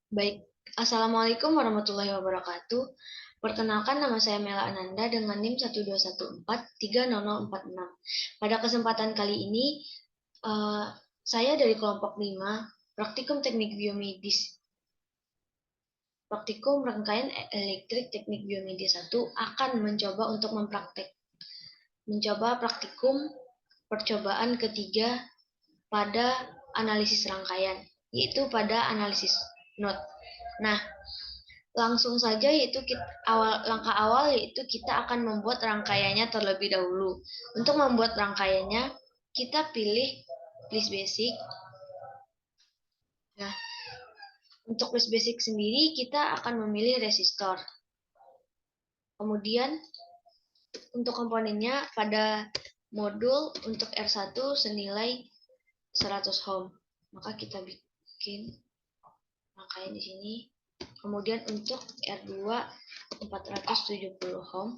Baik, Assalamualaikum warahmatullahi wabarakatuh. Perkenalkan, nama saya Mela Ananda dengan NIM 121430046. Pada kesempatan kali ini, saya dari kelompok 5, Praktikum Teknik Biomedis. Praktikum Rangkaian Elektrik Teknik Biomedis 1 akan mencoba untuk mencoba praktikum percobaan ketiga pada analisis rangkaian, yaitu pada analisis node. Nah, langsung saja yaitu langkah awal yaitu kita akan membuat rangkaiannya terlebih dahulu. Untuk membuat rangkaiannya, kita pilih list basic. Nah, untuk list basic sendiri kita akan memilih resistor. Kemudian untuk komponennya pada modul untuk R1 senilai 100 ohm. Maka kita bikin rangkaian di sini. Kemudian untuk R2 470 ohm.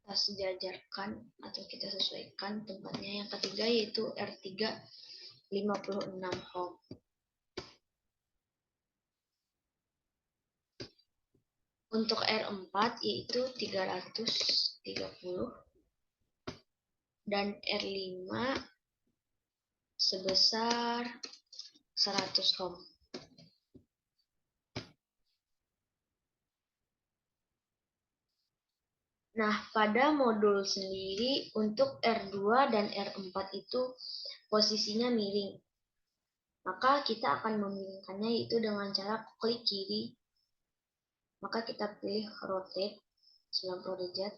Kita sejajarkan atau kita sesuaikan tempatnya. Yang ketiga yaitu R3 56 ohm. Untuk R4 yaitu 330 dan R5 sebesar 100 ohm. Nah, pada modul sendiri untuk R2 dan R4 itu posisinya miring. Maka kita akan memiringkannya yaitu dengan cara klik kiri. Maka kita pilih rotate 90 derajat.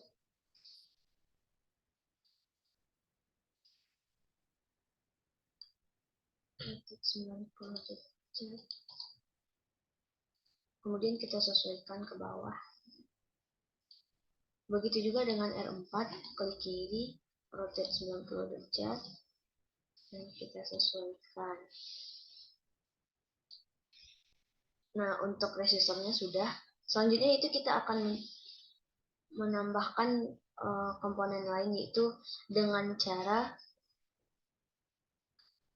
Kemudian kita sesuaikan ke bawah. Begitu juga dengan R4, klik kiri, rotate 90 derajat, dan kita sesuaikan. Nah, untuk resistornya sudah. Selanjutnya itu kita akan menambahkan komponen lain yaitu dengan cara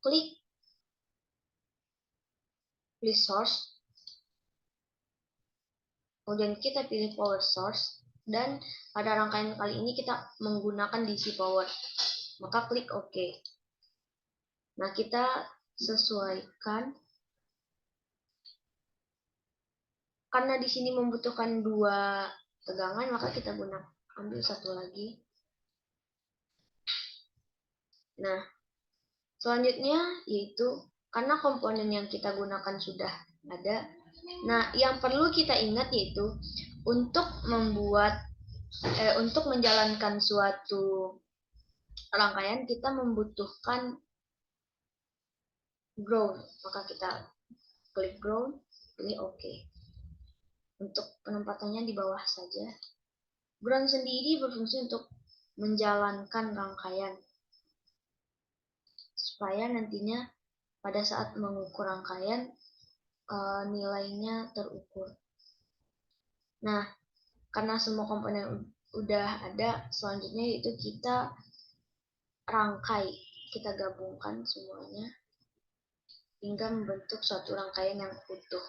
klik list source, kemudian kita pilih power source, dan pada rangkaian kali ini kita menggunakan DC power. Maka klik OK. Nah, kita sesuaikan. Karena di sini membutuhkan 2 tegangan, maka kita ambil satu lagi. Nah, selanjutnya yaitu karena komponen yang kita gunakan sudah ada. Nah, yang perlu kita ingat yaitu untuk menjalankan suatu rangkaian kita membutuhkan ground. Maka kita klik ground, pilih OK. Untuk penempatannya di bawah saja. Ground sendiri berfungsi untuk menjalankan rangkaian supaya nantinya pada saat mengukur rangkaian nilainya terukur. Nah, karena semua komponen udah ada, selanjutnya itu kita rangkai, kita gabungkan semuanya hingga membentuk suatu rangkaian yang utuh.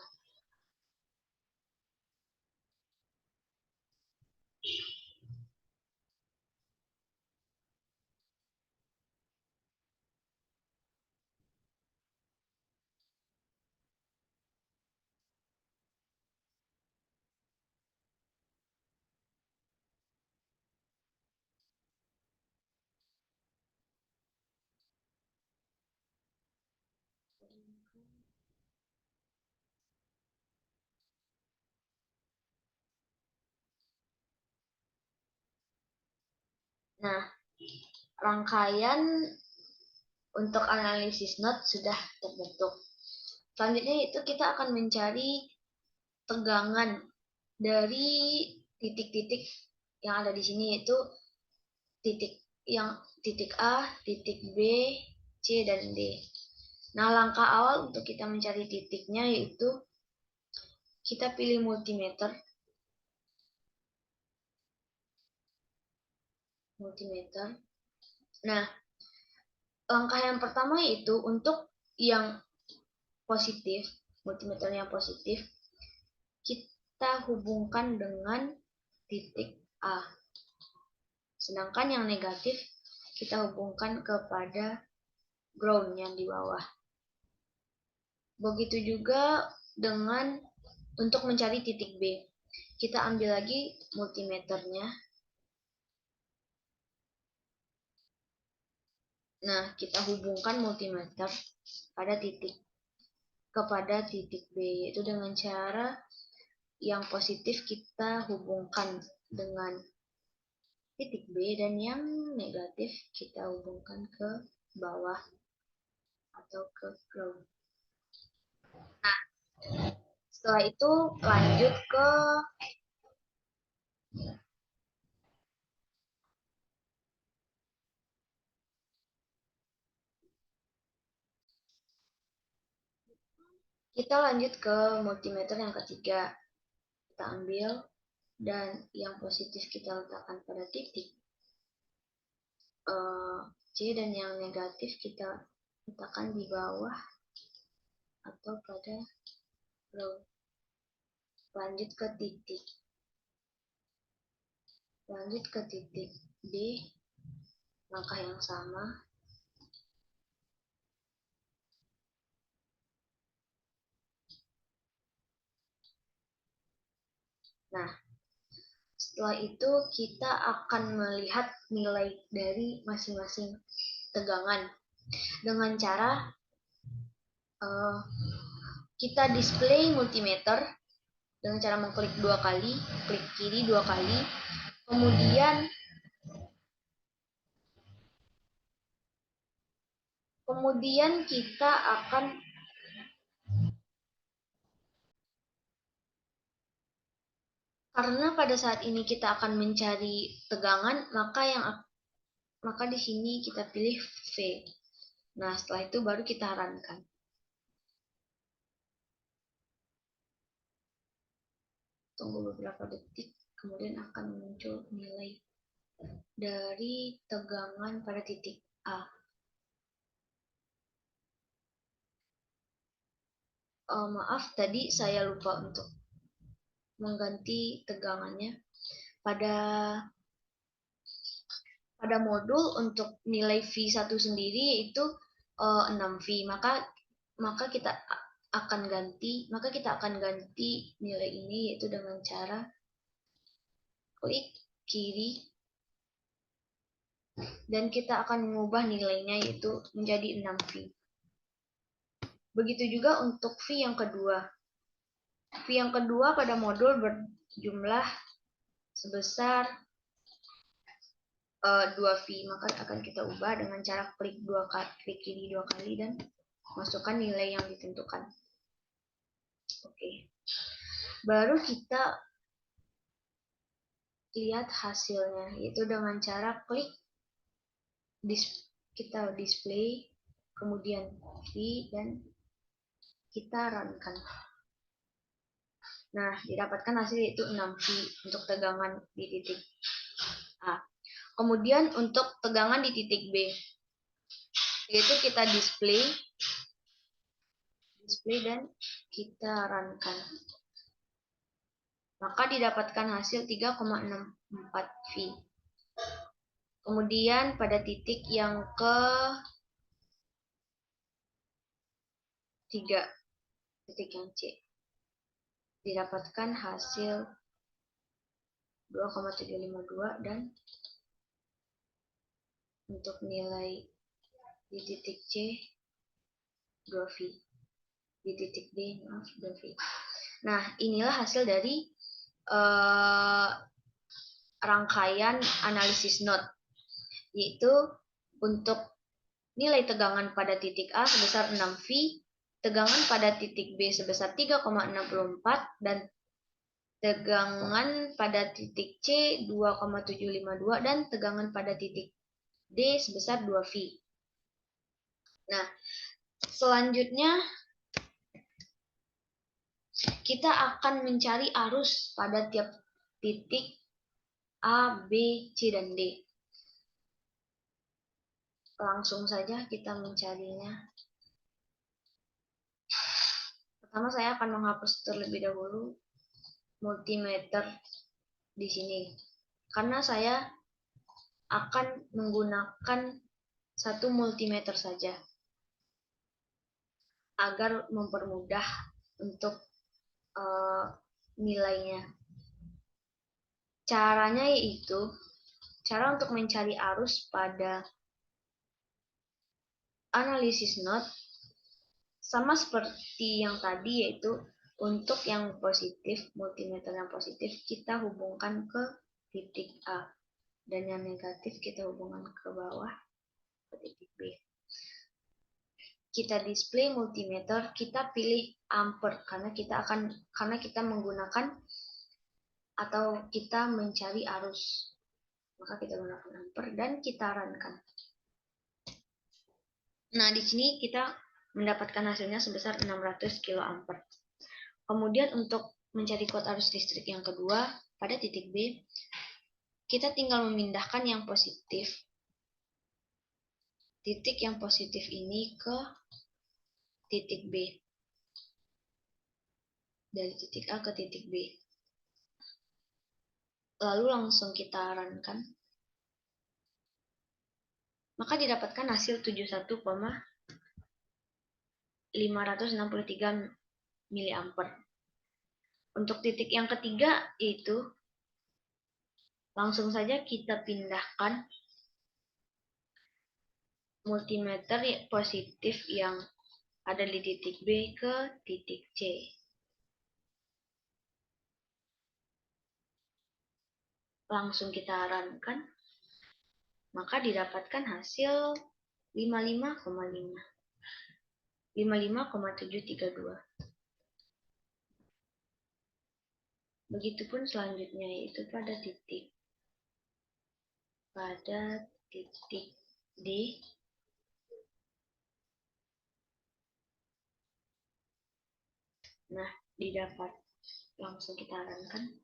Nah, rangkaian untuk analisis node sudah terbentuk. Selanjutnya itu kita akan mencari tegangan dari titik-titik yang ada di sini, yaitu titik A, titik B, C, dan D. Nah, langkah awal untuk kita mencari titiknya yaitu kita pilih multimeter. Nah, langkah yang pertama yaitu untuk yang positif, multimeter yang positif, kita hubungkan dengan titik A. Sedangkan yang negatif kita hubungkan kepada ground yang di bawah. Begitu juga dengan untuk mencari titik B. Kita ambil lagi multimeternya. Nah, kita hubungkan multimeter kepada titik B, yaitu dengan cara yang positif kita hubungkan dengan titik B dan yang negatif kita hubungkan ke bawah atau ke ground. Nah, setelah itu lanjut ke multimeter yang ketiga. Kita ambil dan yang positif kita letakkan pada titik C dan yang negatif kita letakkan di bawah atau pada ground. Lanjut ke titik D, langkah yang sama. Nah, setelah itu kita akan melihat nilai dari masing-masing tegangan dengan cara kita display multimeter dengan cara mengklik 2 kali, klik kiri 2 kali, kemudian kita akan karena pada saat ini kita akan mencari tegangan, maka di sini kita pilih V. Nah, setelah itu baru kita runkan. Tunggu beberapa detik, kemudian akan muncul nilai dari tegangan pada titik A. Maaf, tadi saya lupa untuk mengganti tegangannya. Pada modul untuk nilai V1 sendiri itu 6V, maka kita akan ganti nilai ini yaitu dengan cara klik kiri dan kita akan mengubah nilainya yaitu menjadi 6V. Begitu juga untuk V yang kedua. V yang kedua pada modul berjumlah sebesar 2V, maka akan kita ubah dengan cara klik kiri 2 kali dan masukkan nilai yang ditentukan. Oke. Baru kita lihat hasilnya, yaitu dengan cara klik kita display, kemudian V dan kita runkan. Nah, didapatkan hasil yaitu 6V untuk tegangan di titik A. Kemudian untuk tegangan di titik B, yaitu kita display dan kita runkan. Maka didapatkan hasil 3,64V. Kemudian pada titik yang ke-3, titik yang C, didapatkan hasil 2,752 dan untuk nilai di titik C 2V, di titik D 2V. Nah, inilah hasil dari rangkaian analisis node, yaitu untuk nilai tegangan pada titik A sebesar 6V, tegangan pada titik B sebesar 3,64 dan tegangan pada titik C 2,752 dan tegangan pada titik D sebesar 2V. Nah, selanjutnya kita akan mencari arus pada tiap titik A, B, C, dan D. Langsung saja kita mencarinya. Pertama saya akan menghapus terlebih dahulu multimeter di sini. Karena saya akan menggunakan satu multimeter saja agar mempermudah untuk nilainya. Caranya yaitu cara untuk mencari arus pada analisis node sama seperti yang tadi, yaitu untuk yang positif, multimeter yang positif kita hubungkan ke titik A, dan yang negatif kita hubungkan ke bawah ke titik B. Kita display multimeter, kita pilih ampere karena kita menggunakan atau kita mencari arus. Maka kita gunakan ampere dan kita runkan. Nah, di sini kita mendapatkan hasilnya sebesar 600 kA. Kemudian untuk mencari kode arus listrik yang kedua, pada titik B, kita tinggal memindahkan yang positif. Titik yang positif ini ke titik B. Dari titik A ke titik B. Lalu langsung kita runkan. Maka didapatkan hasil 71,563 mA. Untuk titik yang ketiga itu langsung saja kita pindahkan multimeter positif yang ada di titik B ke titik C. Langsung kita runkan, maka didapatkan hasil 55,732. Begitupun selanjutnya, yaitu pada titik D. Nah, didapat, langsung kita runkan.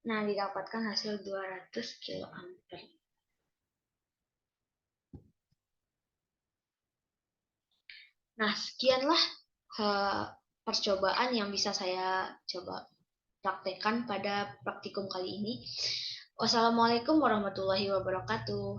Nah, didapatkan hasil 200 kA. Nah, sekianlah percobaan yang bisa saya coba praktekkan pada praktikum kali ini. Wassalamualaikum warahmatullahi wabarakatuh.